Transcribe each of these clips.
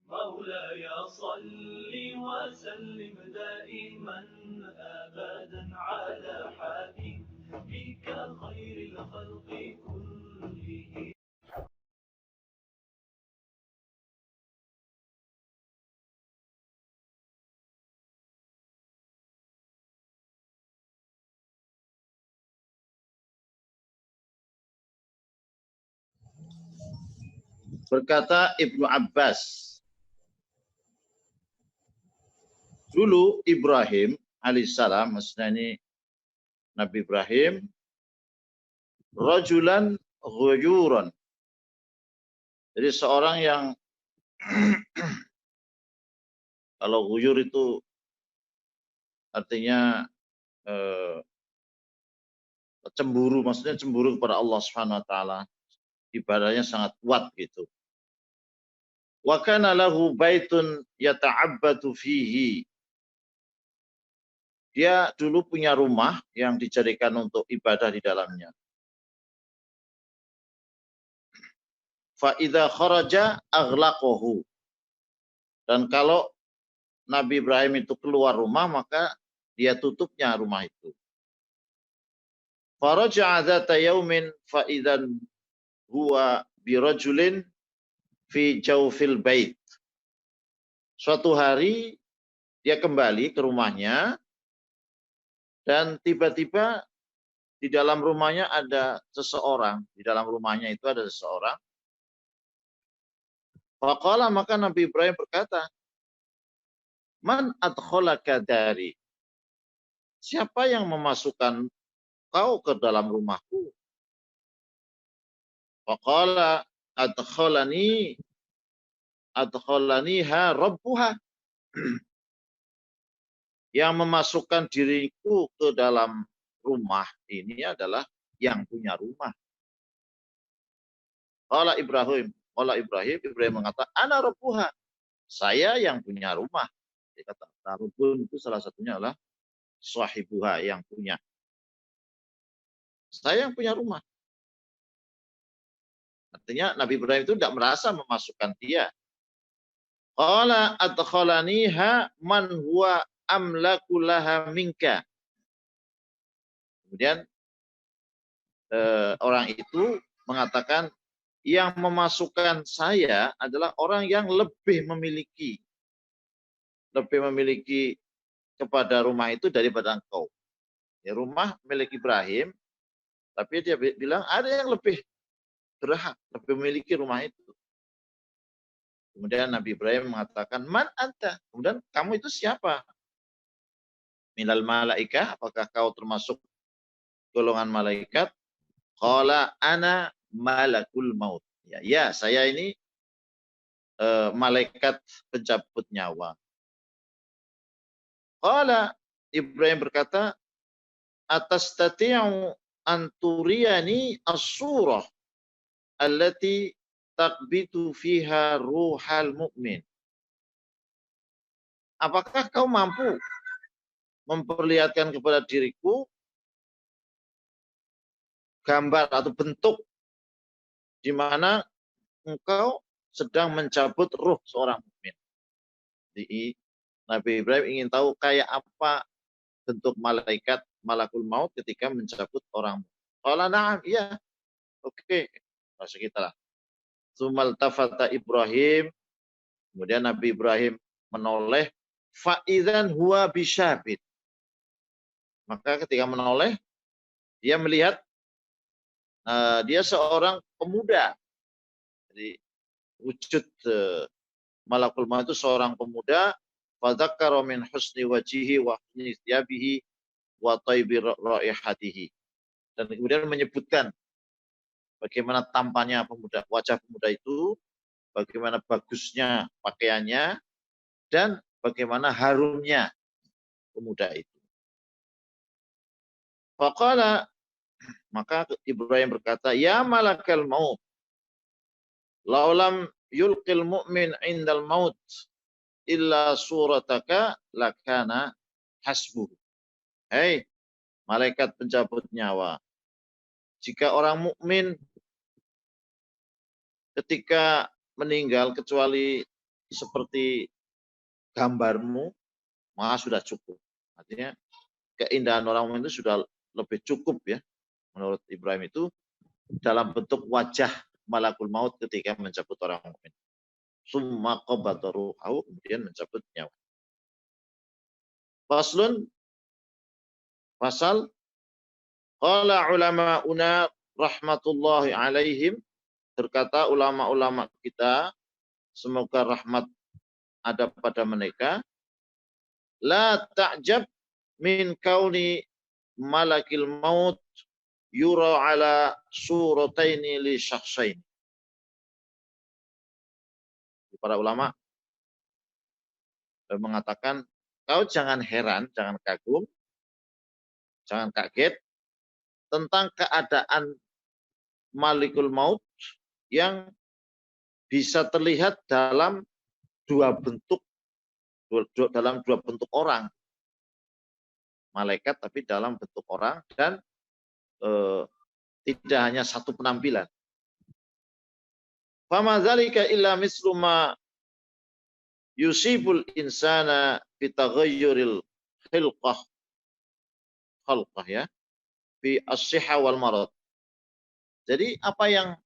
مولاي صل وسلم دائما أبدا على حبيبك خير الخلق كلهم. Berkata Ibnu Abbas, dulu Ibrahim alaihissalam, maksudnya ini Nabi Ibrahim, rajulan ghuyuran. Jadi seorang yang kalau ghuyur itu artinya cemburu, maksudnya cemburu kepada Allah Subhanahu wa taala. Ibadahnya sangat kuat gitu. Wa kana lahu baitun yata'abbatu fihi. Dia dulu punya rumah yang dijadikan untuk ibadah di dalamnya. Fa idza kharaja aghlaqahu. Dan kalau Nabi Ibrahim itu keluar rumah, maka dia tutupnya rumah itu. Faraja'a dzata yaumin fa idzan huwa birajulin fi jawfil bait. Suatu hari dia kembali ke rumahnya dan tiba-tiba di dalam rumahnya ada seseorang. Di dalam rumahnya itu ada seseorang. Faqala, maka Nabi Ibrahim berkata, "Man adkhalaka dari?" Siapa yang memasukkan kau ke dalam rumahku? Faqala adkhalaniha rabbuha. Yang memasukkan diriku ke dalam rumah ini adalah yang punya rumah. Ibrahim mengatakan, ana rabbuha. Saya yang punya rumah. Dia kata, Rabbun itu salah satunya adalah sahibuha, yang punya. Saya yang punya rumah. Artinya Nabi Ibrahim itu tidak merasa memasukkan dia. Qala adkhalaniha man huwa amlaku laha minka. Kemudian orang itu mengatakan, yang memasukkan saya adalah orang yang lebih memiliki kepada rumah itu daripada engkau. Ya, rumah milik Ibrahim, tapi dia bilang ada yang lebih berhak, lebih memiliki rumah itu. Kemudian Nabi Ibrahim mengatakan, man anta? Kemudian kamu itu siapa? Minal malaikah? Apakah kau termasuk golongan malaikat? Qala ana malakul maut. Ya, saya ini malaikat pencabut nyawa. Qala, Ibrahim berkata, atastati'u an turiyani as-surah allati taqbitu fiha ruhal mu'min. Apakah kau mampu memperlihatkan kepada diriku gambar atau bentuk di mana engkau sedang mencabut ruh seorang mukmin? Jadi Nabi Ibrahim ingin tahu kayak apa bentuk malaikat malakul maut ketika mencabut orang. Qala na'am, iya. Oke. Masuk kita lah. Sumal tafata Ibrahim. Kemudian Nabi Ibrahim menoleh. Fa'idzan huwa bisyabit. Maka ketika menoleh, dia melihat dia seorang pemuda. Jadi wujud malakul maut itu seorang pemuda. Fadzakara min husni wajihi wa husni thiyabihi wa taybi raihatihi. Dan kemudian menyebutkan bagaimana tampannya pemuda, wajah pemuda itu, bagaimana bagusnya pakaiannya, dan bagaimana harumnya pemuda itu. Faqala, maka Ibrahim berkata, ya malakal maut, laulam yulqil mu'min indal maut illa surataka lakana hasbuh. Hei, malaikat pencabut nyawa, jika orang mukmin ketika meninggal kecuali seperti gambarmu, maka sudah cukup. Artinya keindahan orang mukmin itu sudah lebih cukup ya. Menurut Ibrahim itu dalam bentuk wajah malakul maut ketika mencabut orang mukmin. Summa qabada ruhahu, kemudian mencabut nyawa. Faslun, pasal, qala ulama'una rahmatullahi alaihim, berkata ulama-ulama kita, semoga rahmat ada pada mereka, la ta'jab min kauni malakil maut yura ala surataini li syakhsain. Para ulama mengatakan, kau jangan heran, jangan kagum, jangan kaget tentang keadaan malikul maut yang bisa terlihat dalam dua bentuk orang. Malaikat tapi dalam bentuk orang dan tidak hanya satu penampilan. Fama dzalika illa mislu ma yusibul insana bi taghayyuril khalqah ya fi as-sihha wal marad. Jadi apa yang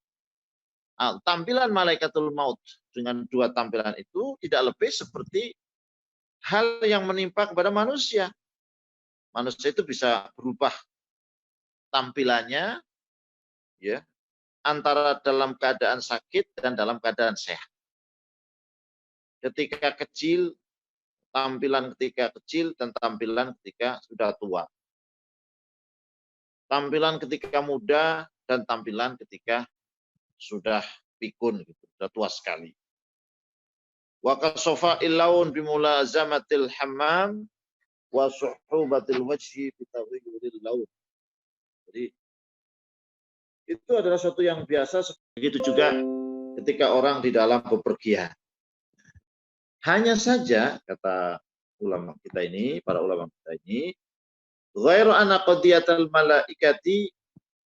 tampilan malaikatul maut dengan dua tampilan itu tidak lebih seperti hal yang menimpa kepada manusia. Manusia itu bisa berubah tampilannya ya antara dalam keadaan sakit dan dalam keadaan sehat. Ketika kecil, tampilan ketika kecil dan tampilan ketika sudah tua. Tampilan ketika muda dan tampilan ketika sudah pikun, gitu, sudah tua sekali. Wa kasofa ilaun bimulazamatil hammam wa suhubatil wajhi bitaghayyuril laun. Jadi itu adalah sesuatu yang biasa. Begitu juga ketika orang di dalam bepergian. Hanya saja, kata ulama kita ini, para ulama kita ini, ghairu anna qadiyatal malaikati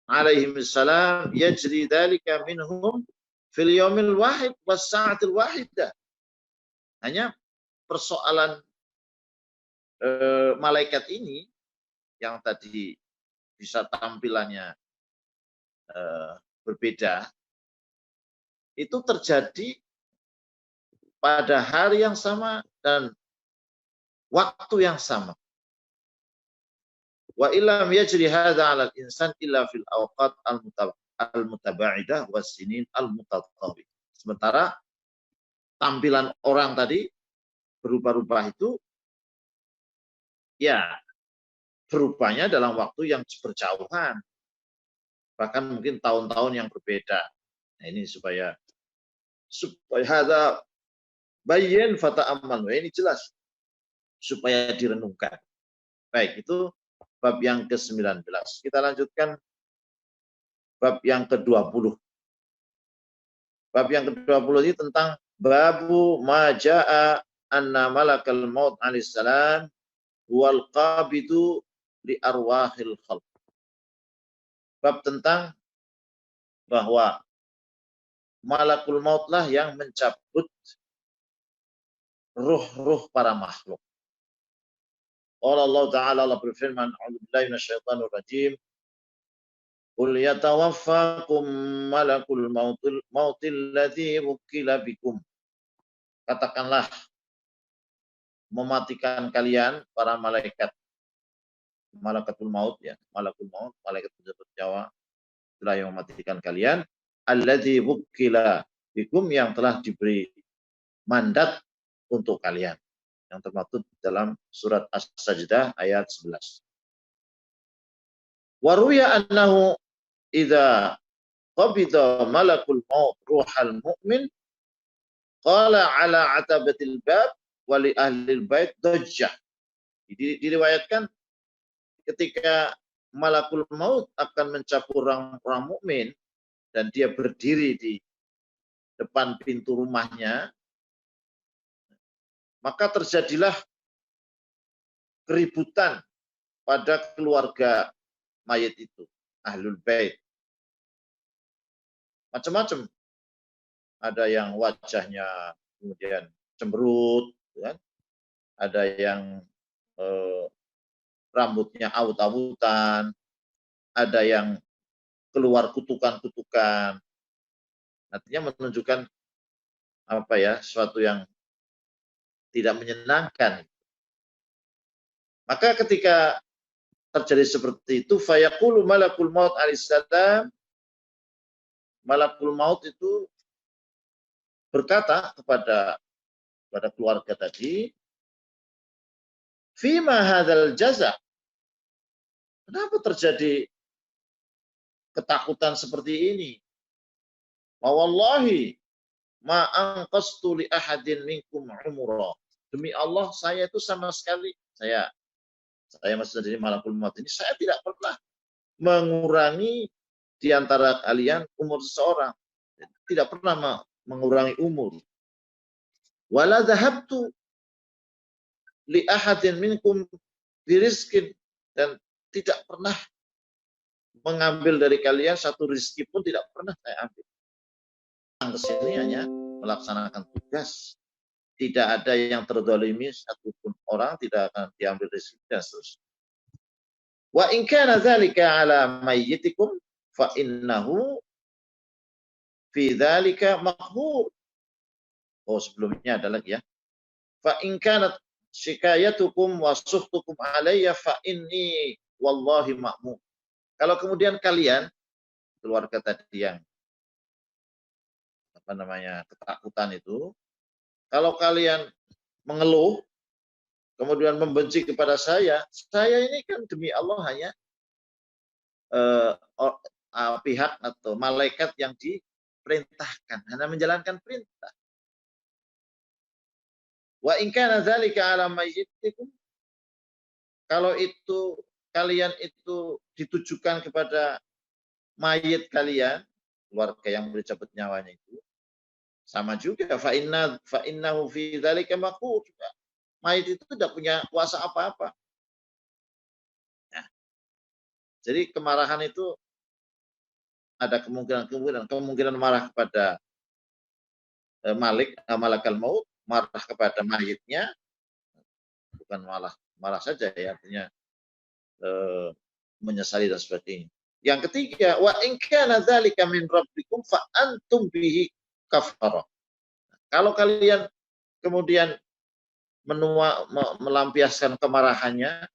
alaihimussalam yajri dzalika minhum fil yaumil wahid was sa'atil wahidah. Hanya persoalan malaikat ini yang tadi bisa tampilannya berbeda, itu terjadi pada hari yang sama dan waktu yang sama. Wa illam yajri hadza 'ala al-insan illa fil awqat al-mutaba'idah was sinin al-mutatawwi. Sementara tampilan orang tadi berubah-ubah itu ya berubahnya dalam waktu yang berjauhan. Bahkan mungkin tahun-tahun yang berbeda. Nah, ini supaya hadza bayyin fata'ammal. Ini jelas supaya direnungkan. Baik, itu bab yang ke-19. Kita lanjutkan bab yang ke-20. Bab yang ke-20 ini tentang babu maja'a anna malakal maut alaihissalam wal qabidu li arwahil khalq. Bab tentang bahwa malakul mautlah yang mencabut ruh-ruh para makhluk. Allah Ta'ala berfirman, a'udzubillahi minasyaitonir rajim. Qul yatawaffakum malakul mautil ladzi wukila bikum. Katakanlah, mematikan kalian para malaikat. Malakatul maut ya, malakul maut, malaikat penjemput nyawa, itulah yang mematikan kalian. Alladzi wukila bikum, yang telah diberi mandat untuk kalian, yang termaktub dalam surat As-Sajdah ayat 11. Wa ruya annahu idza qabida malakul maut ruhal mu'min qala ala atabatil bab wa li ahlil bait dajjah. Diriwayatkan ketika malakul maut akan mencabut orang mukmin dan dia berdiri di depan pintu rumahnya, maka terjadilah keributan pada keluarga mayit itu, ahlul bait. Macam-macam. Ada yang wajahnya kemudian cemberut, kan? Ada yang rambutnya awut-awutan, ada yang keluar kutukan-kutukan. Artinya menunjukkan apa ya, sesuatu yang tidak menyenangkan. Maka ketika terjadi seperti itu, fayaqulu malakul maut alaihissalam, malakul maut itu berkata kepada keluarga tadi, fima hadzal jaza, kenapa terjadi ketakutan seperti ini? Wallahi ma anqastu li ahadin minkum umra. Demi Allah, saya itu sama sekali, saya masih jadi malakul maut ini, saya tidak pernah mengurangi di antara kalian umur seseorang. Tidak pernah mengurangi umur. Wala dhahabtu li ahadin minkum birizkin, dan tidak pernah mengambil dari kalian satu rezeki pun tidak pernah saya ambil. Yang kesini hanya melaksanakan tugas. Tidak ada yang terdolimi satupun orang, tidak akan diambil rezeki dan seterusnya. Wa in kana dzalika ala mayyitikum fa innahu fi dzalika maqhur. Oh, sebelumnya ada lagi ya. Fa in kanat syikayatukum wa suhtukum alayya fa inni wallahi ma'mum. Kalau kemudian kalian, keluarga tadi yang ketakutan itu, kalau kalian mengeluh kemudian membenci kepada saya ini kan demi Allah hanya pihak atau malaikat yang diperintahkan, hanya menjalankan perintah. Wa in kana dzalika ala mayyitikum, kalau itu kalian itu ditujukan kepada mayit kalian, keluarga yang berjabut nyawanya itu, sama juga fa innahu fi dzalika maqhur. Mayit itu tidak punya kuasa apa-apa. Nah, jadi kemarahan itu ada kemungkinan marah kepada malakal maut, marah kepada mayitnya, bukan marah saja ya, artinya menyesali dan sebagainya. Yang ketiga, wa in kana dzalika min rabbikum fa antum bihi kafara. Kalau kalian kemudian melampiaskan kemarahannya,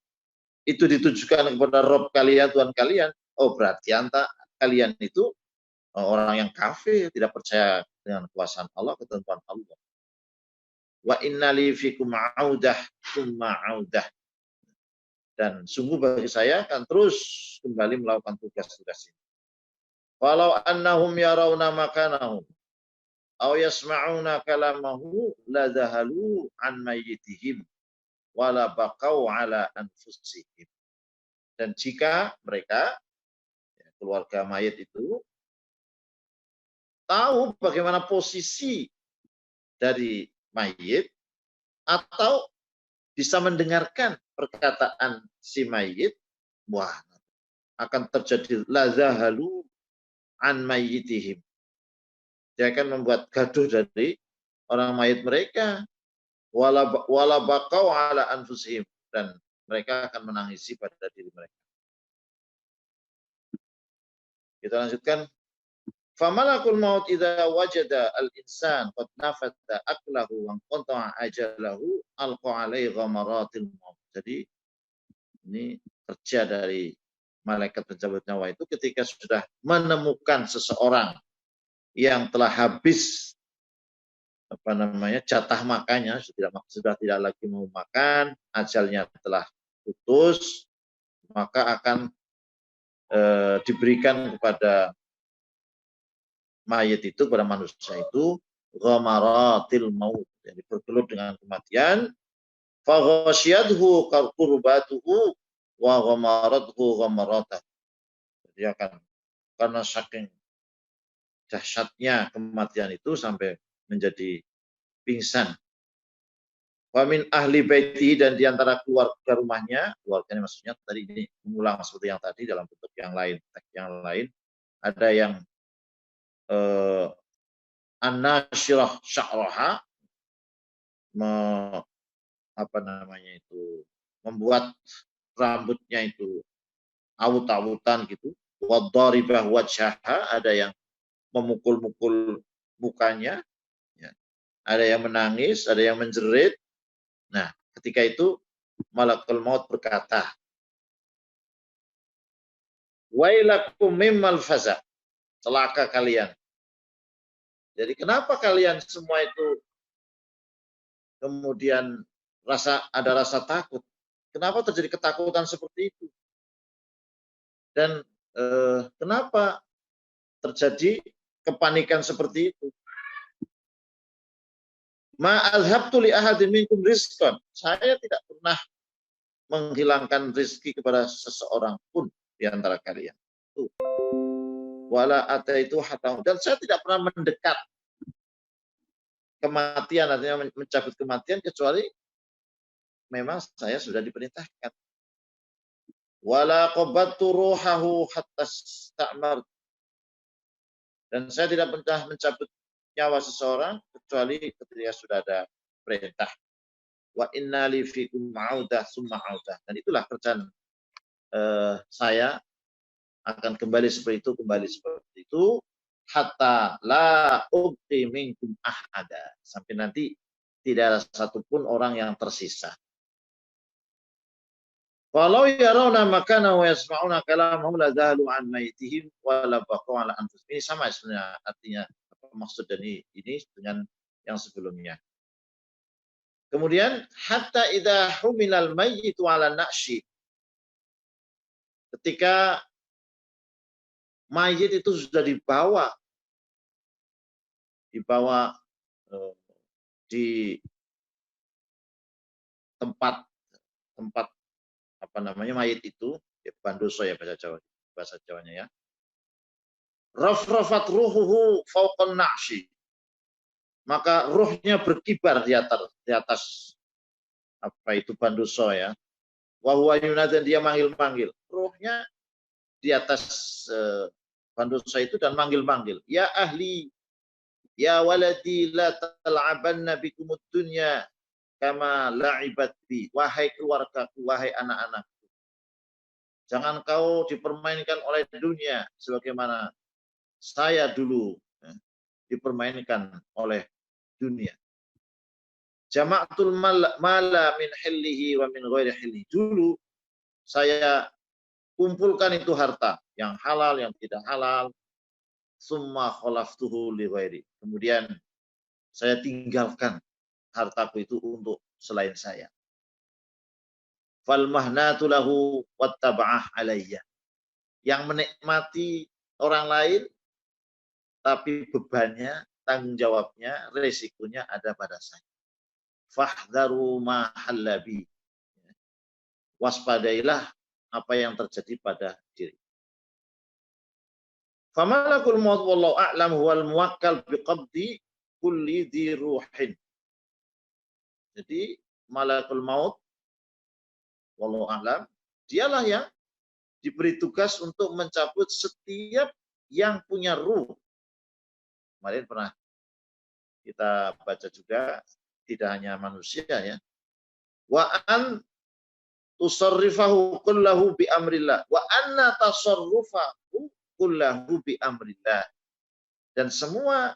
itu ditujukan kepada Rabb kalian, Tuhan kalian, oh berarti kalian itu orang yang kafir, tidak percaya dengan kuasa Allah, ketentuan Allah. Wa inna li fikum audah summa audah. Dan sungguh bagi saya akan terus kembali melakukan tugas-tugas ini. Walau annahum yarawna makanahum aw yasma'una kalamahu la zahalu an mayyitihim wala baqau ala anfusihim. Dan jika mereka, keluarga mayit itu, tahu bagaimana posisi dari mayit atau bisa mendengarkan perkataan si mayit, wah, akan terjadi lazahalu an mayyitihim. Dia akan membuat gaduh dari orang mayit mereka, wala baqau ala anfusihim, dan mereka akan menangisi pada diri mereka. Kita lanjutkan. Famalakul maut idza wajada al-insan qad nafata aklahu wa qata'a ajalahu alqa alaihi ghamaratil maut. Jadi ini kerja dari malaikat pencabut nyawa itu ketika sudah menemukan seseorang yang telah habis jatah makannya, sudah tidak lagi mau makan, ajalnya telah putus, maka akan diberikan kepada mayit itu, pada manusia itu, ghamaratil maut, jadi bergelut dengan kematian. Fa ghasyiyathu qurbatuhu wa ghamarathu ghamaratah. Jadi akan, karena saking dahsyatnya kematian itu sampai menjadi pingsan. Wa min ahli baiti, dan diantara keluarga rumahnya, keluarganya maksudnya tadi ini mengulang seperti yang tadi dalam bentuk yang lain, ada yang an-nasyirah sya'raha, membuat rambutnya itu awut-awutan gitu. Wadharibah wajhaha, ada yang memukul-mukul mukanya, ya. Ada yang menangis, ada yang menjerit. Nah, ketika itu malakul maut berkata, wailakum mimmal faza, celaka kalian. Jadi kenapa kalian semua itu kemudian ada rasa takut? Kenapa terjadi ketakutan seperti itu? Dan kenapa terjadi kepanikan seperti itu? Ma azhabtu li ahadin minkum rizqan. Saya tidak pernah menghilangkan rezeki kepada seseorang pun di antara kalian. Wala ataitu hatta, dan saya tidak pernah mendekat kematian, artinya mencabut kematian, kecuali memang saya sudah diperintahkan. Wala qabattu ruhahu hatta sta'mar, dan saya tidak pernah mencabut nyawa seseorang kecuali ketika sudah ada perintah. Wa inna li fikum ma'udah summa audah, dan itulah kerjaan saya akan kembali seperti itu hatta la ubqi minkum ahada, sampai nanti tidak ada satupun orang yang tersisa. Walau yarawna makana wa yasma'una kalamahum la zahalu an maitihim wa la baqaw ala anfusihim. Ini sama sebenarnya artinya, maksud dari ini dengan yang sebelumnya. Kemudian hatta idza humilal mayyitu ala na'shi, ketika mayit itu sudah dibawa di tempat mayit itu, bandoso ya bahasa Jawanya ya. Rafrafat ruhuhu fawqan na'shi, maka ruhnya berkibar di atas bandoso ya. Wa huwa yunadi, dia manggil-manggil. Ruhnya di atas bandoso itu dan manggil-manggil. Ya ahli, ya waladi, la tal'abanna bikumud dunya kama la'ibat bi. Wahai keluargaku, wahai anak-anakku, jangan kau dipermainkan oleh dunia sebagaimana saya dulu dipermainkan oleh dunia. Jama'atul mala min hillihi wa min ghairi hillihi. Dulu saya kumpulkan itu harta, yang halal, yang tidak halal. Summa khalaftuhu li ghairi. Kemudian saya tinggalkan hartaku itu untuk selain saya. Fal mahnatu lahu wattaba'ah alayya. Yang menikmati orang lain, tapi bebannya, tanggung jawabnya, resikonya ada pada saya. Fahdharu ma hallabi. Waspadailah apa yang terjadi pada diri. Famalakul maut wallahu a'lam huwal muwakkal biqabdi kulli dhi ruhin. Jadi malakul maut wallahu a'lam, dialah yang diberi tugas untuk mencabut setiap yang punya ruh. Kemarin pernah kita baca juga, tidak hanya manusia ya. Wa an tusarrifahu kullahu bi amrillah wa anna tasarrufahu kullahu bi amrillah. Dan semua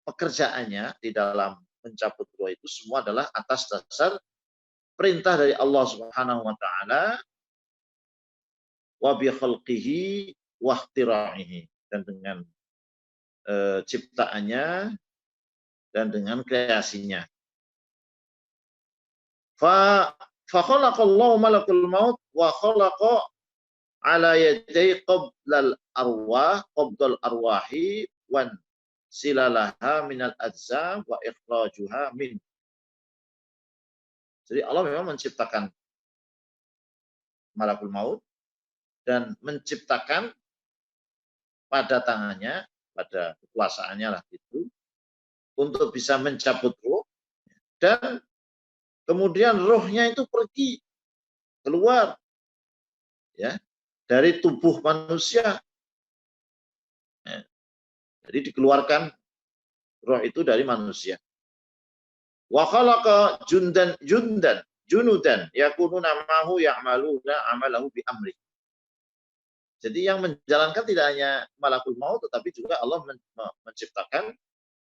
pekerjaannya di dalam mencabut ruh itu semua adalah atas dasar perintah dari Allah Subhanahu wa taala, wa bi khalqihi wa ikhtira'ihi, dan dengan ciptaannya dan dengan kreasinya. Fa khalaqallahu malakul maut wa khalaqa ala yaday qabdal arwahi wan silalaha minal ajza wa ikhrajuha min. Jadi Allah memang menciptakan malakul maut dan menciptakan pada tangannya, pada kekuasaannya lah itu, untuk bisa mencabut ruh, dan kemudian ruhnya itu pergi keluar ya dari tubuh manusia. Jadi dikeluarkan roh itu dari manusia. Wa khalaqa junudan yakununa ma'ahu ya'maluna amalahu bi amri. Jadi yang menjalankan tidak hanya malakul maut, tetapi juga Allah menciptakan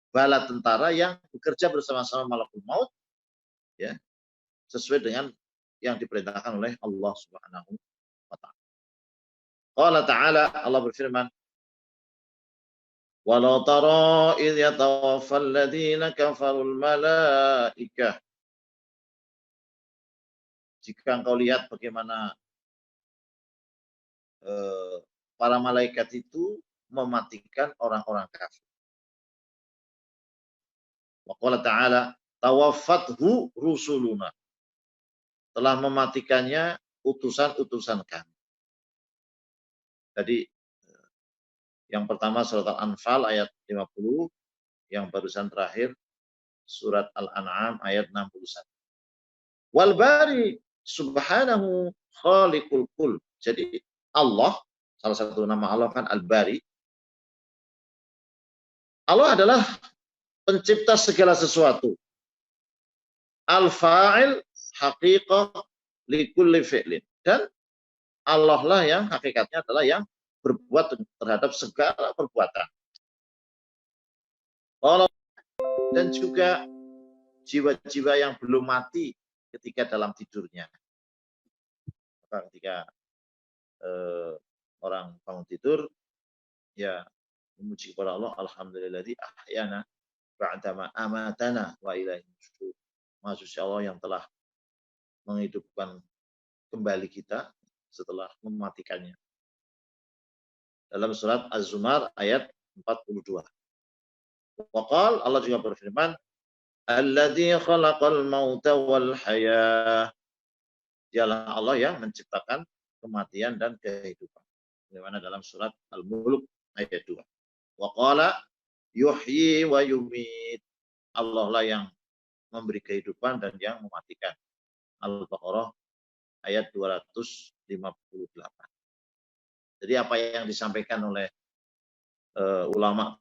bala tentara yang bekerja bersama-sama malakul maut, ya, sesuai dengan yang diperintahkan oleh Allah Subhanahu wa taala. Qala ta'ala, Allah berfirman, "Walau tara idh yatawaffal ladzina kafarul malaikah." Jika engkau lihat bagaimana para malaikat itu mematikan orang-orang kafir. Wa qala ta'ala, "Tawaffathu rusuluna." Telah mematikannya utusan-utusan kami. Jadi yang pertama surat Al-Anfal ayat 50, yang barusan terakhir surat Al-An'am ayat 61. Wal bari subhanahu khaliqul kul. Jadi Allah, salah satu nama Allah kan Al-Bari. Allah adalah pencipta segala sesuatu. Al-fa'il haqiqah li kulli fi'lin. Dan Allah lah yang hakikatnya adalah yang berbuat terhadap segala perbuatan. Dan juga jiwa-jiwa yang belum mati ketika dalam tidurnya. Maka ketika orang bangun tidur, ya memuji kepada Allah, alhamdulilladzi ahyana ba'dama amatana wa ilaihi nusyur. Maksudnya Allah yang telah menghidupkan kembali kita setelah mematikannya. Dalam surat Az-Zumar ayat 42. Waqal, Allah juga berfirman, "Alladzi khalaqal mauta wal hayah." Dialah Allah yang menciptakan kematian dan kehidupan. Bagaimana dalam surat Al-Mulk ayat 2. Waqala yuhyi wa yumit. Allah lah yang memberi kehidupan dan yang mematikan. Al-Baqarah ayat 258. Jadi apa yang disampaikan oleh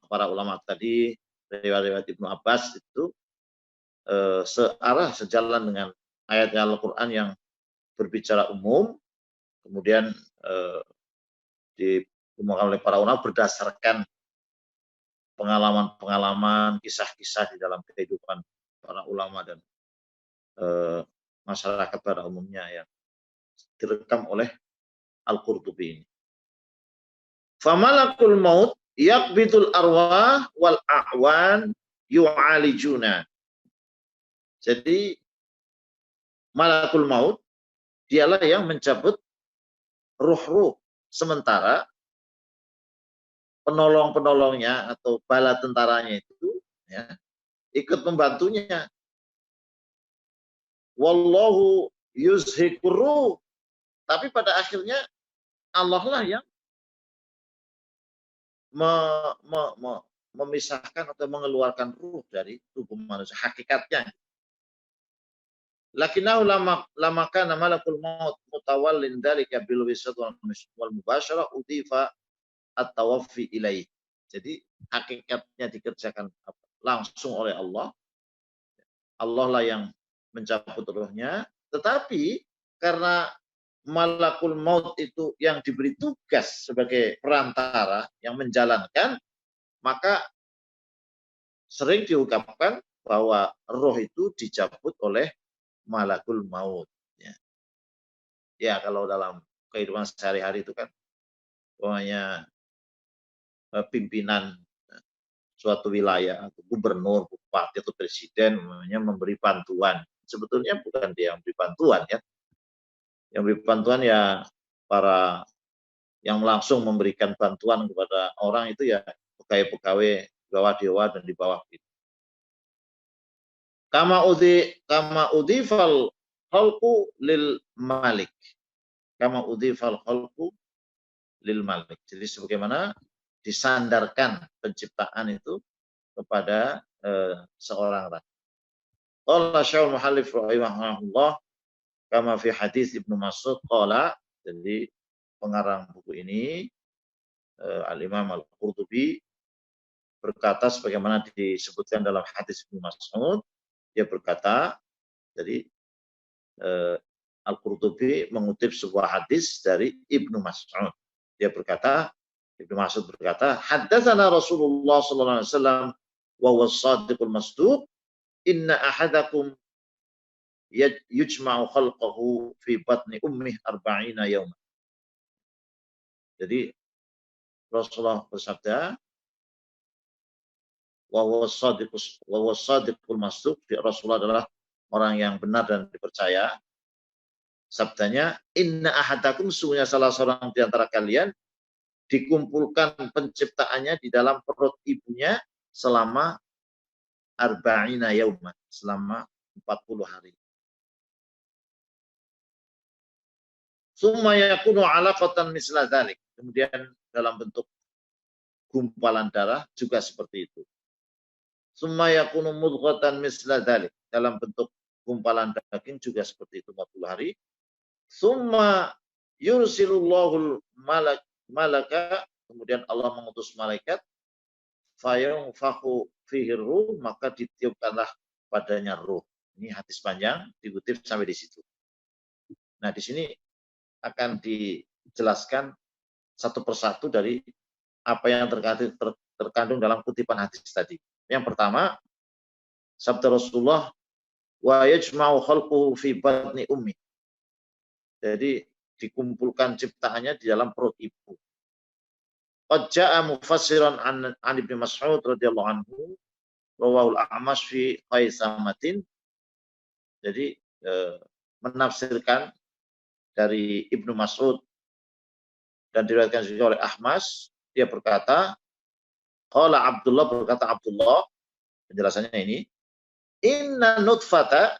para ulama tadi, riwayat Ibnu Abbas itu sejalan dengan ayat Al-Quran yang berbicara umum, kemudian diumumkan oleh para ulama berdasarkan pengalaman-pengalaman, kisah-kisah di dalam kehidupan para ulama dan masyarakat pada umumnya yang direkam oleh Al-Qurtubi ini. Famalakul maut yakbitul arwah wal a'wan yu'alijuna. Jadi malakul maut dialah yang mencabut ruh-ruh, sementara penolong-penolongnya atau bala tentaranya itu ya, ikut membantunya. Wallahu yuzhikur ruh. Tapi pada akhirnya Allah lah yang memisahkan atau mengeluarkan ruh dari tubuh manusia, hakikatnya. Lakinnahu lama kana malakul maut mutawallin dzalika bil wisat wal mubasyarah udhifa at-tawaffi ilaih. Jadi hakikatnya dikerjakan langsung oleh Allah. Allah lah yang mencabut ruhnya, tetapi karena malakul maut itu yang diberi tugas sebagai perantara yang menjalankan, maka sering diungkapkan bahwa roh itu dicabut oleh malakul maut. Ya, kalau dalam kehidupan sehari-hari itu kan, pokoknya pimpinan suatu wilayah, atau gubernur, bupati, atau presiden memberi bantuan. Sebetulnya bukan dia yang memberi bantuan ya. Yang memberi bantuan ya para yang langsung memberikan bantuan kepada orang itu ya pegawai-pegawai di bawah dewa dan di bawah itu. Kama udhifal khalqu lil malik. Kama udhifal khalqu lil malik. Jadi sebagaimana disandarkan penciptaan itu kepada seorang raja. Qala Syaikhul Muhallif rahimahullah kama fi hadis Ibnu Mas'ud qala, jadi pengarang buku ini Al-Imam Al-Qurtubi berkata sebagaimana disebutkan dalam hadis Ibnu Mas'ud, Dia berkata, jadi Al-Qurtubi mengutip sebuah hadis dari Ibnu Mas'ud. Dia berkata, Ibnu Mas'ud berkata, haddatsana Rasulullah sallallahu alaihi wasallam wa huwa as-shadiqul masduq, inna ahadakum yujma'u khalqahu fi batni ummih arba'ina yawman. Jadi Rasulullah bersabda, wa huwa as-shadiqul masduq, Rasulullah adalah orang yang benar dan dipercaya. Sabdanya, inna ahadakum, sesungguhnya salah seorang di antara kalian dikumpulkan penciptaannya di dalam perut ibunya selama arba'ina yauman, selama 40 hari. Summa yakunu 'alaqatan misla dzalik. Kemudian dalam bentuk gumpalan darah juga seperti itu. Summa yakunu mudghatan misla dzalik. Dalam bentuk gumpalan daging juga seperti itu 40 hari. Summa yursilullahul malaka, kemudian Allah mengutus malaikat, fayunfakhu fihi ruh, maka ditiupkanlah padanya ruh. Ini hadis panjang, dikutip sampai di situ. Nah, di sini akan dijelaskan satu persatu dari apa yang terkandung dalam kutipan hadis tadi. Yang pertama, sabda Rasulullah, wa yajma'u khalquhu fi batni ummi. Jadi dikumpulkan ciptaannya di dalam perut ibu. Qad jaa'a mufassiran an Ibnu Mas'ud radhiyallahu anhu, rawahul A'mash fi Qaisamatin. Jadi menafsirkan dari Ibnu Mas'ud dan diriwayatkan juga oleh Ahmas, dia berkata, qala Abdullah, berkata Abdullah, penjelasannya ini, inna nutfata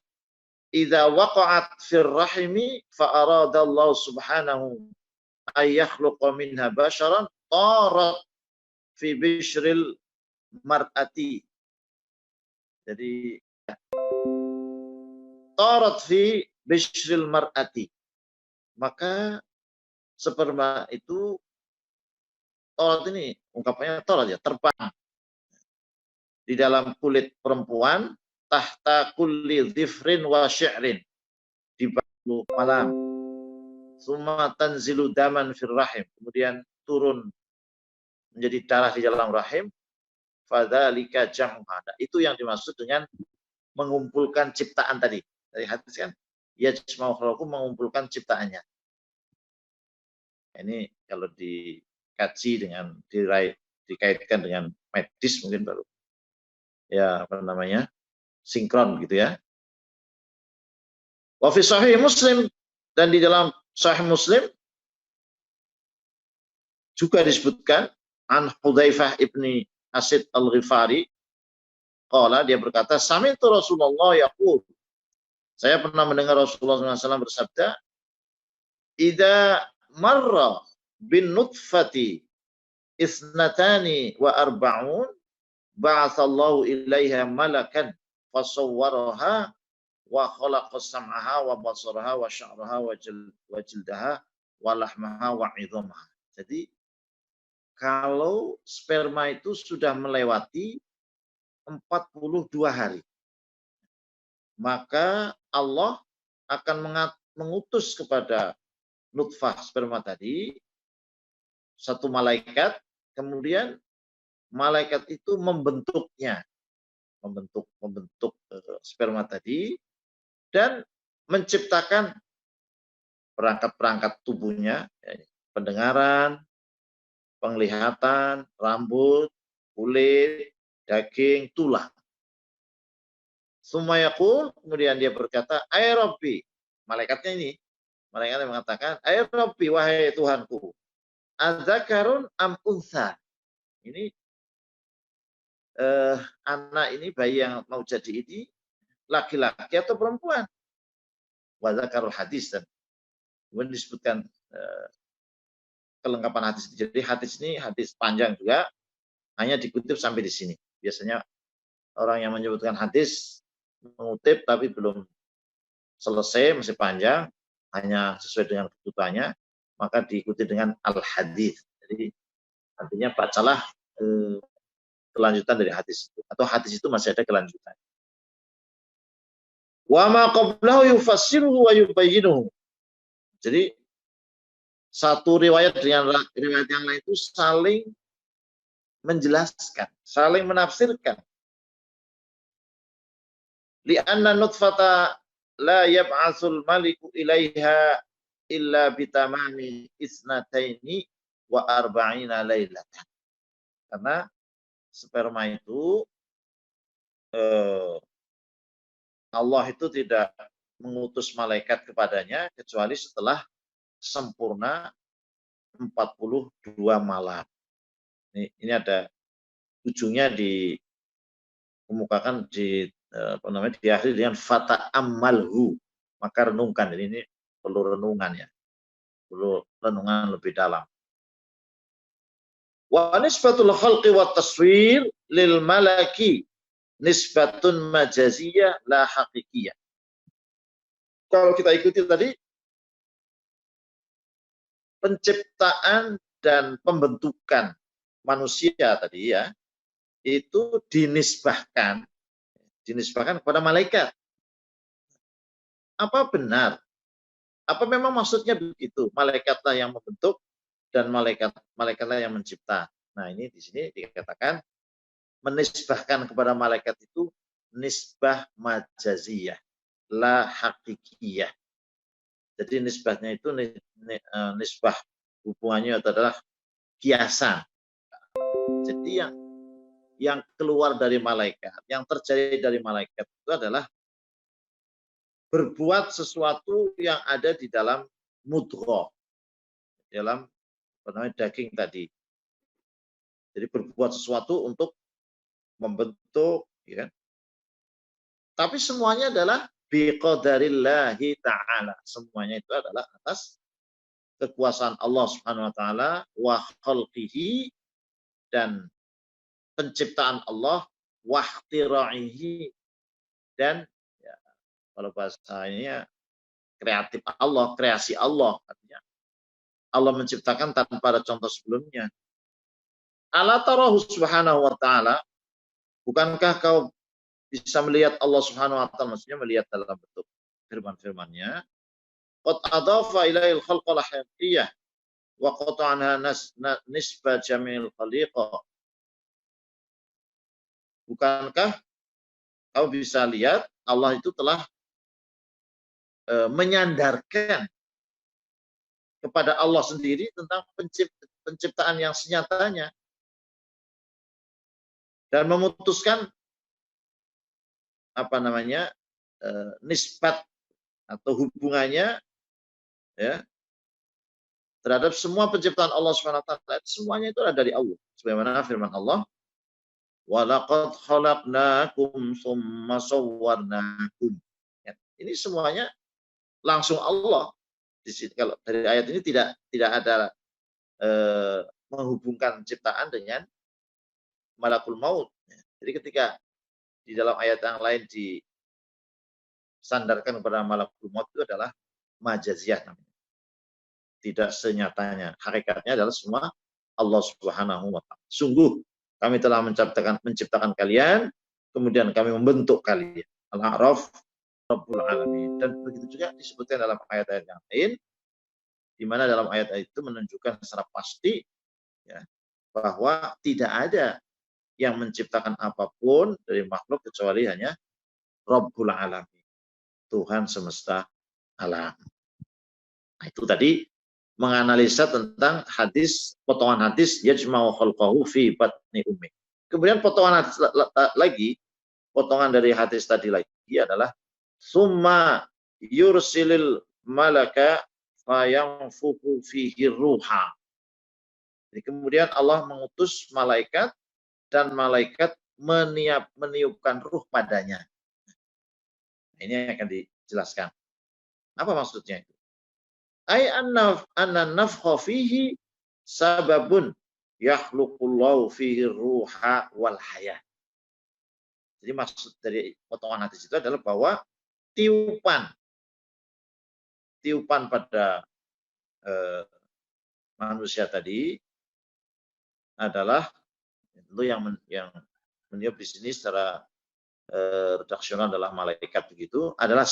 idza waqa'at fir rahimi fa arada Allah subhanahu ay yakhluqa minha basharan tarat fi bishril mar'ati. Jadi tarat fi bishril mar'ati. Maka sperma itu, tarat ini ungkapannya tarat ya, terbang di dalam kulit perempuan, tahta kulli dhifrin wa syi'rin, di batu malam. Summa tanzilu daman fir rahim, kemudian turun menjadi darah di dalam rahim. Fadzalika jam'a. Itu yang dimaksud dengan mengumpulkan ciptaan tadi. Dari hadis kan, yajma'u khalqahu, mengumpulkan ciptaannya. Ini kalau dikaji dengan dikaitkan dengan medis mungkin baru ya apa namanya, sinkron gitu ya. Wa fi sahih Muslim, dan di dalam sahih Muslim juga disebutkan an Hudzaifah ibni Asid al-Ghifari, qala, dia berkata, sami'tu Rasulullah yaqul, saya pernah mendengar Rasulullah SAW bersabda, idza marra bin nutfati isnatani wa arba'un ba'atsallahu ilaiha malakan fasawwaraha wa khalaqa sam'aha wa basaraha wa sya'raha wa jildaha wa lahmaha wa 'idhamaha. Jadi kalau sperma itu sudah melewati 42 hari, maka Allah akan mengutus kepada nutfah sperma tadi satu malaikat, kemudian malaikat itu membentuk sperma tadi dan menciptakan perangkat-perangkat tubuhnya, pendengaran, penglihatan, rambut, kulit, daging, tulang. Sumayaqul, kemudian dia berkata, ay Rabbi, malaikatnya ini, malaikatnya mengatakan, ay Rabbi, wahai Tuhanku, adzakarun am untha. Ini anak ini, bayi yang mau jadi ini, laki-laki atau perempuan. Wa dzakarul hadis, dan kemudian disebutkan kelengkapan hadis. Jadi hadis ini hadis panjang juga, hanya dikutip sampai di sini. Biasanya orang yang menyebutkan hadis mengutip tapi belum selesai, masih panjang, hanya sesuai dengan kebutuhannya, maka diikuti dengan al-hadis. Jadi artinya bacalah kelanjutan dari hadis itu, atau hadis itu masih ada kelanjutan. Wa ma qablahu yufassiruhu wa yubayyinuhu. Jadi satu riwayat dengan riwayat yang lain itu saling menjelaskan, saling menafsirkan. Li'anna nutfata la yab'atsul maliku ilaiha illa bitamami isnataini wa arba'ina lailatan. Karena sperma itu Allah itu tidak mengutus malaikat kepadanya kecuali setelah sempurna 42 malam. Ini ada ujungnya dikemukakan di diakhiri dengan fata ammalhu, maka renungkan. Ini perlu renungan ya, perlu renungan lebih dalam. Wa nisbatul khalqi wa taswir lil malaki nisbatun majaziyah la haqiqiyah. Kalau kita ikuti tadi, penciptaan dan pembentukan manusia tadi ya, itu dinisbahkan kepada malaikat. Apa benar? Apa memang maksudnya begitu? Malaikatlah yang membentuk dan malaikatlah yang mencipta. Nah, ini di sini dikatakan menisbahkan kepada malaikat itu nisbah majaziyah, la hakikiyah. Jadi nisbahnya itu nisbah hubungannya adalah kiasan. Jadi yang keluar dari malaikat, yang terjadi dari malaikat itu adalah berbuat sesuatu yang ada di dalam mudghah, dalam daging tadi. Jadi berbuat sesuatu untuk membentuk, ya kan? Tapi semuanya adalah biqadarillahi ta'ala. Semuanya itu adalah atas kekuasaan Allah Subhanahu wa taala wa khalqihi, dan penciptaan Allah, wa ikhtira'ihi, dan ya, kalau bahasanya kreatif Allah, kreasi Allah, artinya Allah menciptakan tanpa ada contoh sebelumnya. Ala tarahu subhanahu wa ta'ala, bukankah kau bisa melihat Allah Subhanahu wa taala, maksudnya melihat dalam bentuk firman-firmannya. Qad adafa ilail khalqal haqiqiyah wa qata'anha nisbah jamil khaliqah. Bukankah kau bisa lihat Allah itu telah menyandarkan kepada Allah sendiri tentang penciptaan yang senyatanya, dan memutuskan nisbat atau hubungannya ya terhadap semua penciptaan Allah Subhanahu wa taala. Semuanya itu ada dari Allah. Sebagaimana firman Allah, wa laqad khalaqnakum tsumma sawwarnakum. Ya, ini semuanya langsung Allah. Di sini, kalau dari ayat ini tidak ada menghubungkan ciptaan dengan malakul maut. Jadi ketika di dalam ayat yang lain disandarkan kepada malakul maut, itu adalah majaziyah namanya. Tidak senyatanya. Hakikatnya adalah semua Allah Subhanahu wa taala. Sungguh kami telah menciptakan kalian, kemudian kami membentuk kalian. Al-A'raf Rabbul Alamin. Dan begitu juga disebutkan dalam ayat-ayat yang lain, di mana dalam ayat itu menunjukkan secara pasti ya, bahwa tidak ada yang menciptakan apapun dari makhluk kecuali hanya Rabbul Alamin, Tuhan semesta alam. Nah, itu tadi menganalisa tentang potongan hadis yajma'u khalqahu fi batni ummi. Kemudian potongan dari hadis tadi lagi adalah summa yursilil malaka fayanfuku fihi ruha. Jadi kemudian Allah mengutus malaikat, dan malaikat meniupkan ruh padanya. Ini akan dijelaskan. Apa maksudnya itu? Ai anna nafkha fihi sababun yakhluqullahu fihi ruha wal hayah. Jadi maksud dari potongan hadis itu adalah bahwa tiupan pada manusia tadi adalah itu yang meniup di sini secara redaksional adalah malaikat begitu, adalah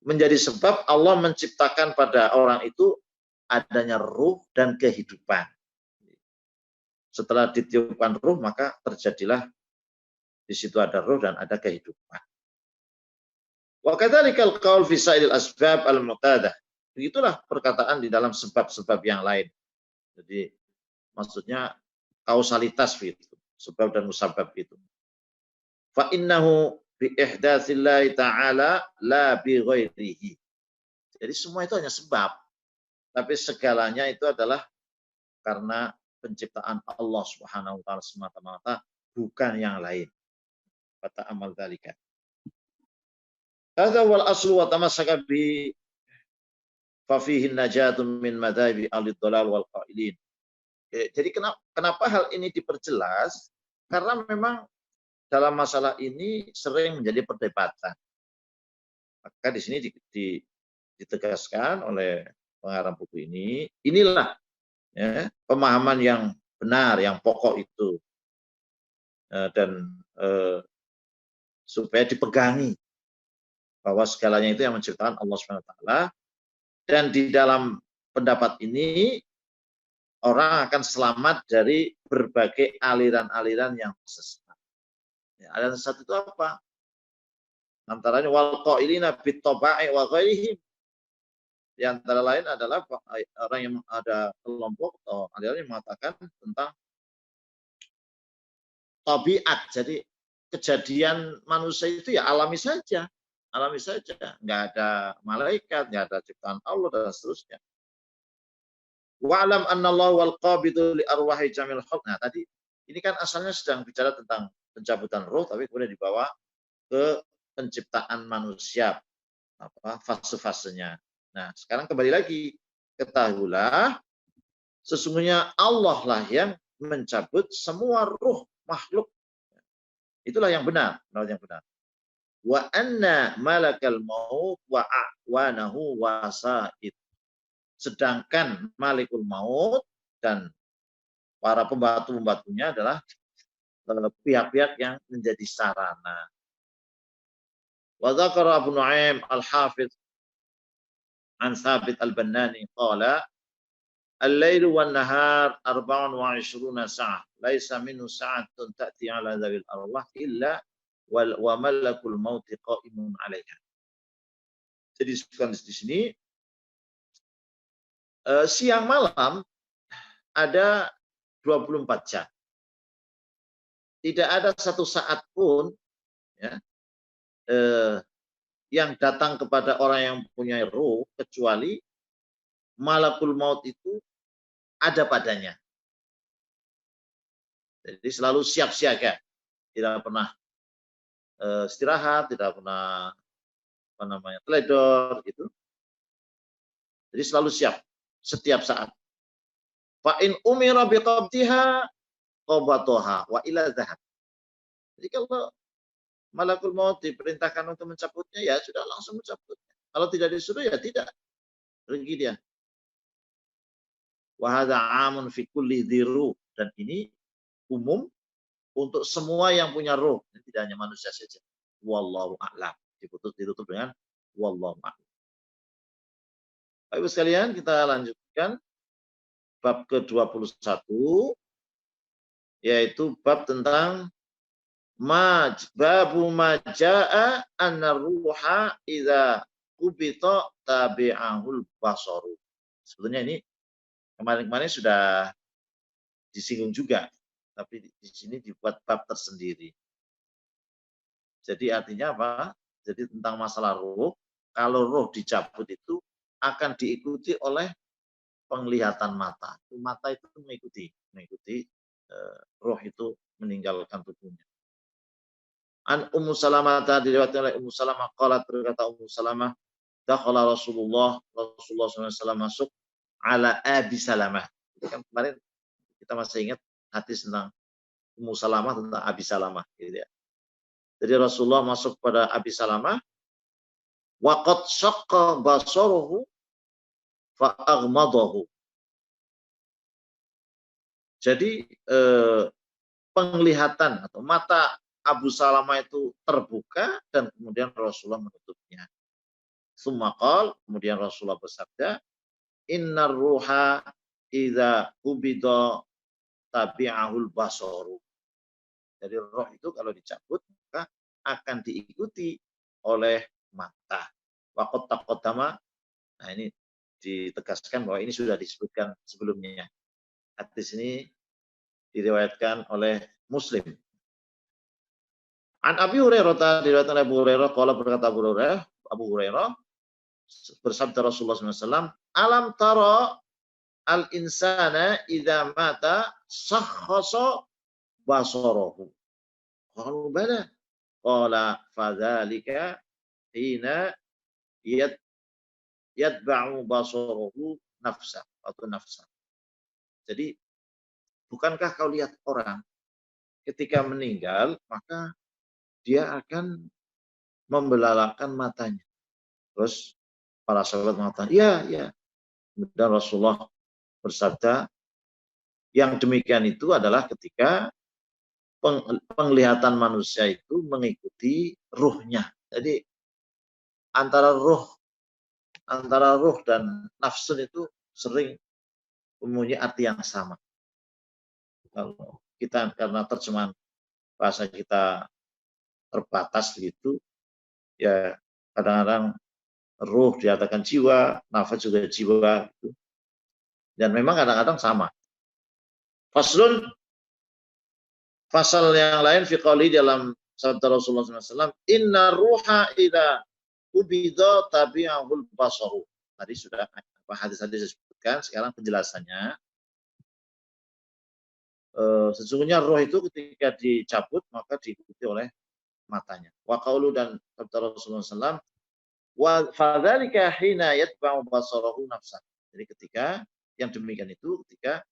menjadi sebab Allah menciptakan pada orang itu adanya ruh dan kehidupan. Setelah ditiupkan ruh, maka terjadilah di situ ada ruh dan ada kehidupan. Wa kadzalikal qaul fi sa'il asbab al-mu'tadah. Begitulah perkataan di dalam sebab-sebab yang lain. Jadi maksudnya kausalitas itu, sebab dan musabab itu. Fa innahu bi ihdatsillahi ta'ala la bi ghairihi. Jadi semua itu hanya sebab, tapi segalanya itu adalah karena penciptaan Allah Subhanahu wa taala semata-mata, bukan yang lain. Kata amal dzalika. Hadza wal aslu wa tamassaka bi fa fihi najatun min madhabi al-dhalal wal qailin. Jadi kenapa hal ini diperjelas? Karena memang dalam masalah ini sering menjadi perdebatan. Maka di sini ditegaskan oleh pengarang buku ini, inilah ya, pemahaman yang benar, yang pokok itu, dan supaya dipegangi bahwa segalanya itu yang menciptakan Allah SWT. Dan di dalam pendapat ini orang akan selamat dari berbagai aliran-aliran yang sesat. Ya, aliran sesat itu apa? Antaranya wal qailina bit taba'i wa ghairihim. Di antara lain adalah orang yang ada kelompok atau aliran yang mengatakan tentang tabiat. Jadi kejadian manusia itu ya alami saja, nggak ada malaikat, nggak ada ciptaan Allah dan seterusnya. Wa'lam anna Allah wal qabidu li arwahi jamil khalq. Nah, tadi ini kan asalnya sedang bicara tentang pencabutan roh, tapi kemudian dibawa ke penciptaan manusia, fase-fasenya. Nah, sekarang kembali lagi, ketahuilah sesungguhnya Allah lah yang mencabut semua ruh makhluk. Itulah yang benar, yang benar. Wa anna malakal maut wa a'wanahu wasa'id. Sedangkan malikul maut dan para pembantu-pembantunya adalah pihak-pihak yang menjadi sarana. Wa dzakara Abu Nu'aim al-Hafidz an Thabit al-Bannani qala al-lailu wan nahar 24 sa'ah laisa minhu sa'atun ta'ti 'ala dzawil arwah illa wa malakul maut qa'imun 'alaiha. Jadi di sini siang malam ada 24 jam. Tidak ada satu saat pun ya, yang datang kepada orang yang punya ruh kecuali malakul maut itu ada padanya. Jadi selalu siap siaga, tidak pernah istirahat, tidak pernah teledor gitu. Jadi selalu siap setiap saat. Fa in umira biqabdiha qabataha wa ila dhahab. Jadi kalau malakul maut diperintahkan untuk mencabutnya, ya sudah langsung mencabutnya. Kalau tidak disuruh ya tidak. Pergi dia. Wa hadza 'amun fi kulli dhiru, dan ini umum untuk semua yang punya roh, tidak hanya manusia saja. Wallahu a'lam. Ditutup dengan wallahu a'lam. Baik sekalian, kita lanjutkan bab ke-21, yaitu bab tentang babu majaa anna ruha idza qubita tabi'ahul basaru. Sebetulnya ini kemarin-kemarin sudah disinggung juga, tapi di sini dibuat bab tersendiri. Jadi artinya apa? Jadi tentang masalah ruh, kalau ruh dicabut itu akan diikuti oleh penglihatan mata. Mata itu mengikuti roh itu meninggalkan tubuhnya. An Ummu Salamah, diriwayatkan oleh Ummu Salamah qalat, berkata Ummu Salamah, dakhala Rasulullah SAW masuk ala Abi Salamah. Itu kan kemarin kita masih ingat hadis tentang Ummu Salamah tentang Abi Salamah gitu ya. Jadi Rasulullah masuk pada Abi Salamah, wa qad syaqqa basaruhu fa aghmadahu. Jadi penglihatan atau mata Abu Salamah itu terbuka dan kemudian Rasulullah menutupnya. Sumakal, kemudian Rasulullah bersabda, Innar ruha idza ubida tabi'ahul basaru. Jadi roh itu kalau dicabut maka akan diikuti oleh mata. Waqat taqaddama. Nah ini ditegaskan bahwa ini sudah disebutkan sebelumnya. Hadis ini diriwayatkan oleh Muslim. An Abi Hurairah diriwayatkan oleh Abu Hurairah, qala berkata Abu Hurairah bersabda Rasulullah SAW, alam tara al insana idza mata sakhasa basarahu. Qalu bala. Qala fadzalika hina yatba'u basarahu nafsa atau nafsa. Jadi bukankah kau lihat orang ketika meninggal maka dia akan membelalakan matanya. Terus para sahabat mengatakan, ya. Dan Rasulullah bersabda, yang demikian itu adalah ketika penglihatan manusia itu mengikuti ruhnya. Jadi antara ruh dan nafsu itu sering mempunyai arti yang sama. Kalau kita karena terjemahan bahasa kita terbatas begitu, ya kadang-kadang ruh dikatakan jiwa, nafas juga jiwa, gitu. Dan memang kadang-kadang sama. Faslun, pasal yang lain fi qouli dalam sabda Rasulullah SAW, inna ruha idza ubida tabi'ahul basaru. Tadi sudah hadis-hadis disebutkan, sekarang penjelasannya. Sesungguhnya roh itu ketika dicabut maka diikuti oleh matanya. Wa qaulu dan sabda Rasulullah SAW, wa fadzalika hina yatba'u basarahu nafsa. Jadi ketika yang demikian itu ketika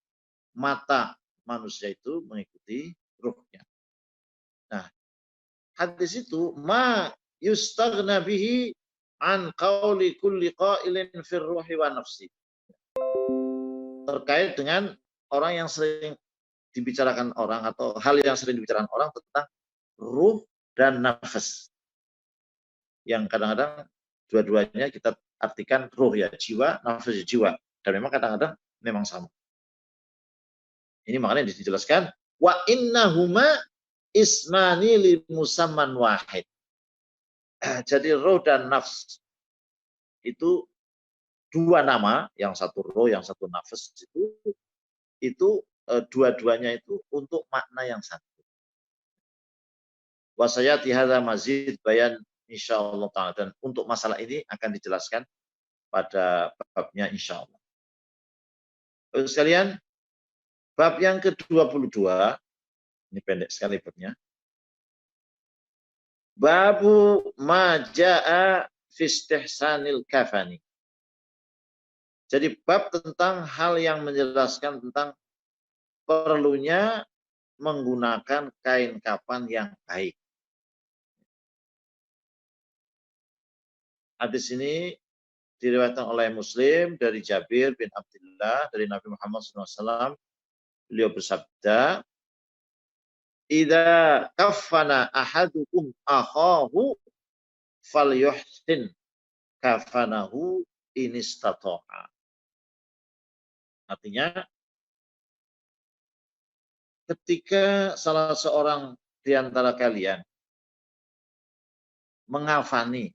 mata manusia itu mengikuti ruhnya. Nah, hadis itu ma yustaghna bihi an qauli kulli qailin fir ruhi wa nafsi. Terkait dengan orang yang sering dibicarakan orang atau hal yang sering dibicarakan orang tentang ruh dan nafas. Yang kadang-kadang dua-duanya kita artikan ruh ya jiwa, nafas ya jiwa. Dan memang kadang-kadang memang sama. Ini makanya dijelaskan wa innahuma ismani li musamman wahid. Jadi roh dan nafs itu dua nama, yang satu roh, yang satu nafas itu dua-duanya itu untuk makna yang satu. Wasayati hadza mazid bayan insyaallah taala, dan untuk masalah ini akan dijelaskan pada babnya insyaallah. Sekalian, bab yang ke-22, ini pendek sekali babnya. Babu ma jaa fi istihsanil kafani. Jadi bab tentang hal yang menjelaskan tentang perlunya menggunakan kain kafan yang baik. Hadis ini diriwayatkan oleh Muslim dari Jabir bin Abdullah dari Nabi Muhammad SAW. Beliau bersabda, "Idza kaffana ahadukum akhahu falyuhsin kafanahu in istata'a." Artinya, ketika salah seorang di antara kalian mengafani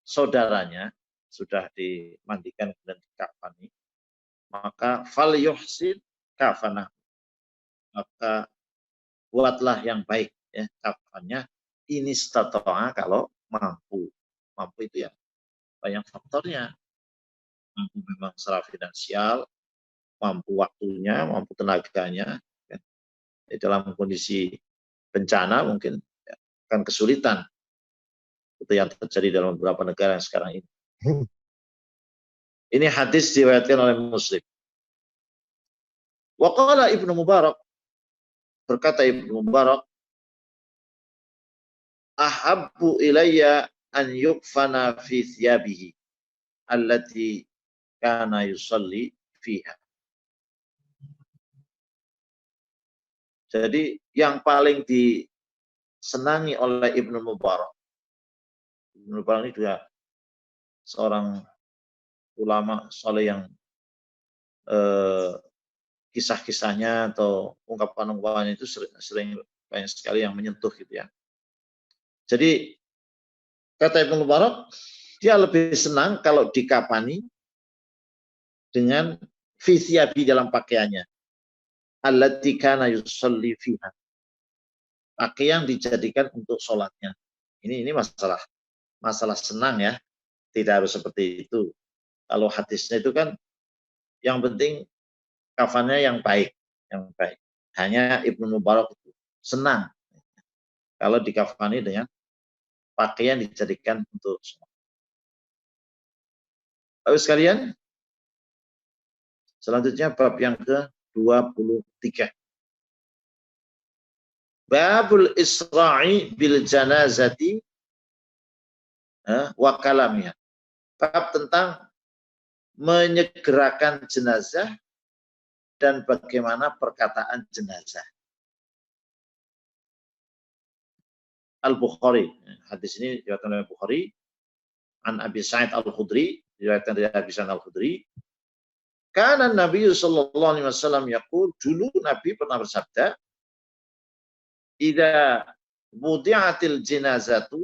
saudaranya, sudah dimandikan dan dikafani, maka fal yuhsin kafanah, maka buatlah yang baik ya kafannya ini statoa kalau mampu itu ya banyak faktornya, mampu memang secara finansial, mampu waktunya, mampu tenaganya ya. Dalam kondisi bencana mungkin ya, akan kesulitan itu yang terjadi dalam beberapa negara yang sekarang ini. Ini hadis diriwayatkan oleh Muslim. Wa qala Ibnu Mubarak, berkata Ibnu Mubarak, ahabbu ilayya an yukfana fi thiyabihi allati kana yusalli fiha. Jadi yang paling disenangi oleh Ibnu Mubarak. Ibnu Mubarak ini juga seorang ulama soleh yang kisah-kisahnya atau ungkapan-ungkapannya itu sering banyak sekali yang menyentuh gitu ya. Jadi kata Ibnu Mubarak, dia lebih senang kalau dikafani dengan fi dalam pakaiannya. Allati kana yusalli fiha. Pakaian dijadikan untuk sholatnya. Ini masalah senang ya. Tidak harus seperti itu. Kalau hadisnya itu kan yang penting kafannya yang baik, Hanya Ibnu Mubarak itu senang kalau dikafani dengan pakaian dijadikan untuk sholat. Bapak sekalian, selanjutnya bab yang ke-23. Babul Isra'i bil janazati wa kalamiha. Bab tentang menyegerakan jenazah dan bagaimana perkataan jenazah. Al-Bukhari. Hadis ini diriwayatkan oleh Bukhari an Abi Sa'id Al-Khudri, diriwayatkan dari Abi Sa'id Al-Khudri. Karena Nabi sallallahu alaihi wasallam yaqul, dulu Nabi pernah bersabda, "Idza wudi'atil jinazatu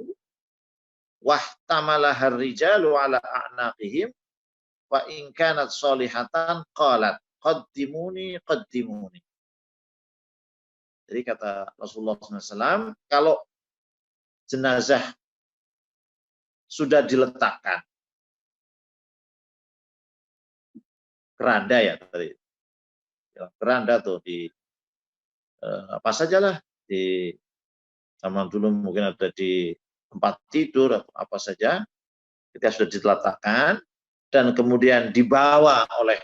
wahtamalaha ar-rijalu ala a'naqihim fa in kanat shalihatan qalat qaddimuni qaddimuni." Jadi kata Rasulullah SAW, kalau jenazah sudah diletakkan keranda ya tadi, keranda tuh di apa sajalah, di zaman dulu mungkin ada di tempat tidur atau apa saja, ketika sudah diletakkan dan kemudian dibawa oleh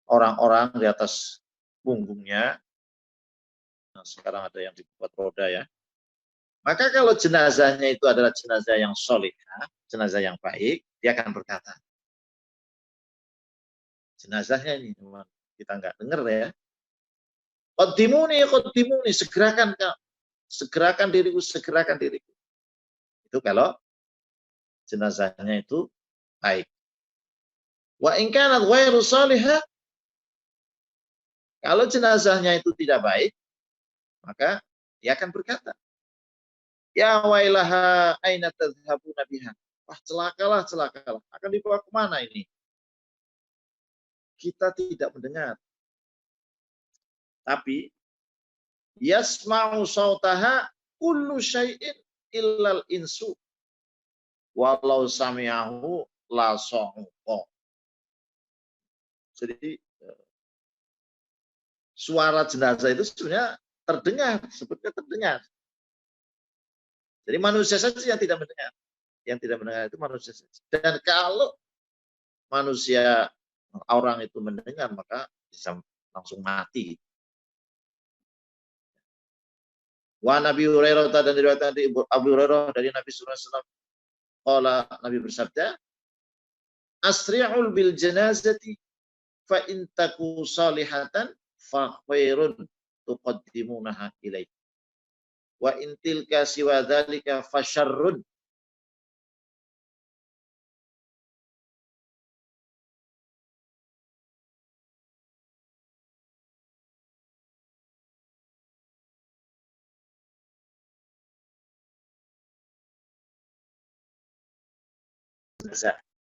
orang-orang di atas punggungnya. Nah, sekarang ada yang dibuat roda ya. Maka kalau jenazahnya itu adalah jenazah yang solihah, jenazah yang baik, dia akan berkata, jenazahnya ini kita nggak dengar ya. Qaddimuni, segerakan diriku. Itu kalau jenazahnya itu baik. Wa in kanat ghairu salihah, kalau jenazahnya itu tidak baik, maka dia akan berkata, ya wailaha aina tadhhabuna biha. Wah, celakalah. Akan dibawa kemana ini? Kita tidak mendengar. Tapi yasma'u sautaha kullu syai'in illal insu. Walau sami'ahu la sa'uqa. Jadi suara jenazah itu sebenarnya terdengar. Jadi manusia saja yang tidak mendengar. Yang tidak mendengar itu manusia saja. Dan kalau manusia, orang itu mendengar, maka bisa langsung mati. Wa Nabi Hurairah, dan diriwayatkan dari Abu Hurairah dari Nabi sallallahu alaihi wasallam, qala, Nabi bersabda, asri'ul bil janazati fa in taku salihatan fa khairun tuqaddimunaha ilaih. Wa in tilka siwa dzalika fa syarrun.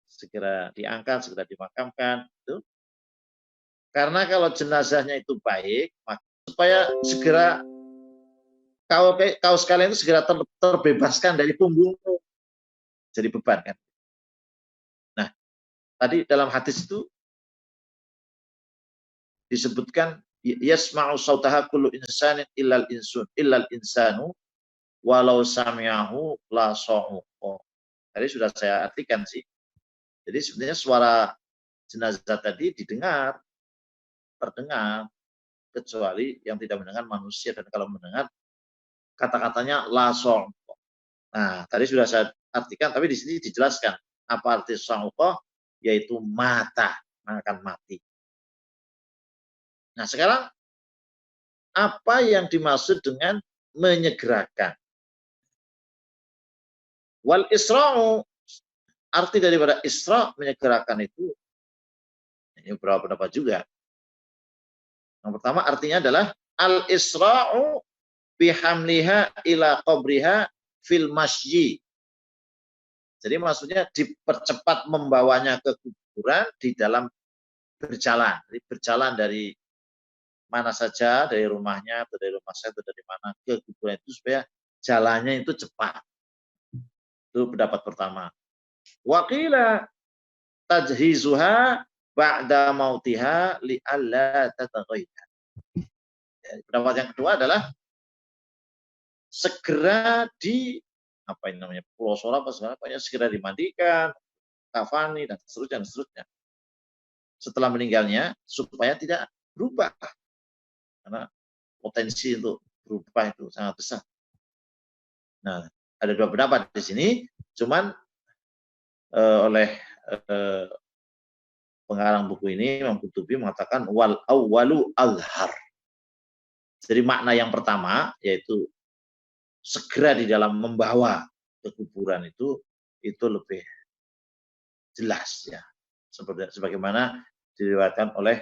Segera diangkat, segera dimakamkan, itu. Karena kalau jenazahnya itu baik, maka supaya segera kau sekalian itu segera terbebaskan dari punggungmu, jadi beban kan. Nah, tadi dalam hadis itu disebutkan yasma'u sautaha kullu insanin illal insanu walau sami'ahu la sa'uqa. Tadi sudah saya artikan sih. Jadi sebenarnya suara jenazah tadi terdengar, kecuali yang tidak mendengar manusia, dan kalau mendengar kata-katanya la sa'uqa. Nah, tadi sudah saya artikan, tapi di sini dijelaskan apa arti sa'uqa, yaitu mata, akan mati. Nah, sekarang apa yang dimaksud dengan menyegerakan. Wal isra'u, arti daripada isra' menyegerakan itu, ini beberapa pendapat juga. Yang pertama artinya adalah al-isra'u bihamliha ila qabriha fil masyi. Jadi maksudnya dipercepat membawanya ke kuburan di dalam berjalan. Jadi berjalan dari mana saja, dari rumahnya atau dari rumah saya atau dari mana ke kuburan itu supaya jalannya itu cepat. Itu pendapat pertama. Waqila tajhizuha ba'da mautiha li'alla tataghayyar. Pendapat yang kedua adalah segera di apa ini namanya pulau Sora apa segala banyak segera dimandikan, kafani dan seterusnya. Setelah meninggalnya supaya tidak berubah karena potensi untuk berubah itu sangat besar. Nah, ada dua pendapat di sini, cuman oleh pengarang buku ini Imam Qurtubi mengatakan wal awwalu azhar. Jadi makna yang pertama yaitu segera di dalam membawa ke kuburan itu lebih jelas ya. Sebagaimana diriwayatkan oleh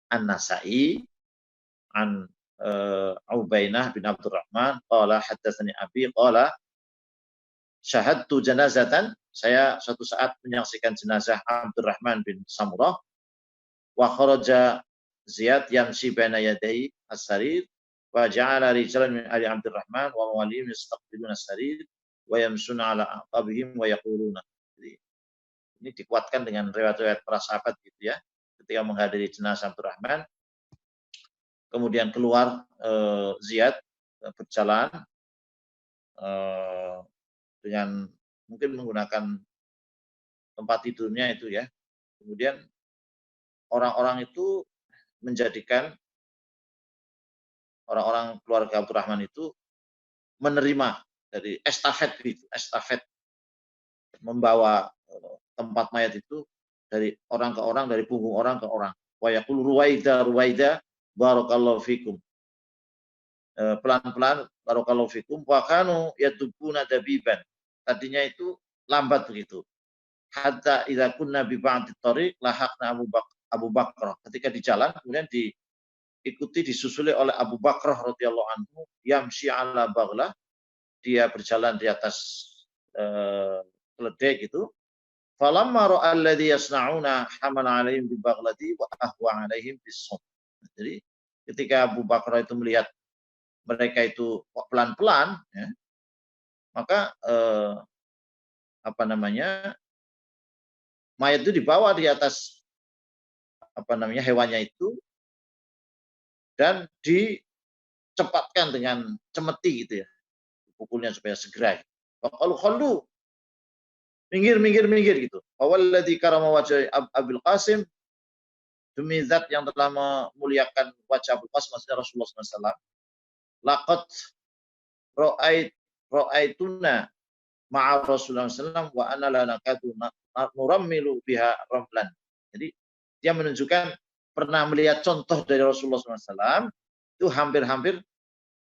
An-Nasa'i an Ubainah bin Abdurrahman qala haddatsani abi qala syahadtu janazatan, saya suatu saat menyaksikan jenazah Abdurrahman bin Samurah wa kharaja Ziyad yamshi baina yadayhi as-sarir wa ja'ala rijalan min ali Abdurrahman wa mawalihim yastaqbiluna as-sarir wa yamshuna ala aqabihim wa yaquluna. Ini dikuatkan dengan riwayat-riwayat para sahabat gitu ya. Ketika menghadiri jenazah Abdurrahman, kemudian keluar Ziyad berjalan dengan mungkin menggunakan tempat tidurnya itu ya. Kemudian orang-orang itu menjadikan orang-orang keluarga Abdurrahman itu menerima dari estafet gitu, estafet membawa tempat mayat itu dari orang ke orang, dari punggung orang ke orang. Wa yaqul ruwaida barakallahu fikum. Pelan-pelan barakallahu fikum wa kanu yadubuna dabiban. Tadinya itu lambat begitu. Hatta idza kunna bi ba'di thariq lahaqna Abu Bakrah. Ketika di jalan kemudian diikuti disusuli oleh Abu Bakrah radhiyallahu anhu yamshi ala baghlah, dia berjalan di atas keledai gitu. Falamma ra'a alladhi yasna'una hamala 'alaihim bi baghlati wa ahwa 'alaihim bis-sum. Jadi ketika Abu Bakrah itu melihat mereka itu pelan-pelan ya, maka apa namanya mayat itu dibawa di atas apa namanya hewannya itu dan dicepatkan dengan cemeti gitu ya, pukulnya supaya segera. Qalu khallu, minggir gitu. Awalladzi karama wajh Abul Qasim, demi zat yang telah memuliakan wajah Abul Qasim maksudnya Rasulullah SAW. Laqad ra'aituna ma'a Rasulullah SAW wa ana la nakadu nurammilu biha ramlan. Jadi dia menunjukkan pernah melihat contoh dari Rasulullah SAW itu hampir-hampir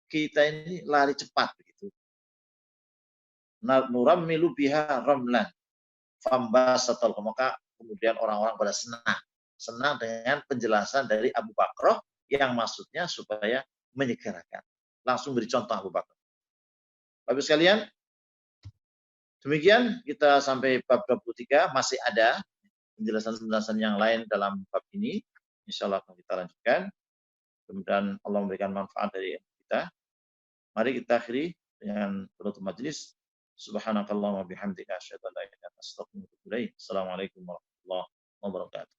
kita ini lari cepat begitu. Nurammilu biha ramlan. Fambasatal, maka kemudian orang-orang pada senang dengan penjelasan dari Abu Bakrah yang maksudnya supaya menyegerakan. Langsung beri contoh Abu Bakrah. Bapak sekalian, demikian kita sampai bab 23, masih ada penjelasan-penjelasan yang lain dalam bab ini. Insyaallah akan kita lanjutkan. Kemudian Allah memberikan manfaat dari kita. Mari kita akhiri dengan penutup majelis. Subhanakallahumma bihamdika asyhadu an la ilaha illa anta astaghfiruka wa atubu ilaik. Assalamualaikum warahmatullahi wabarakatuh.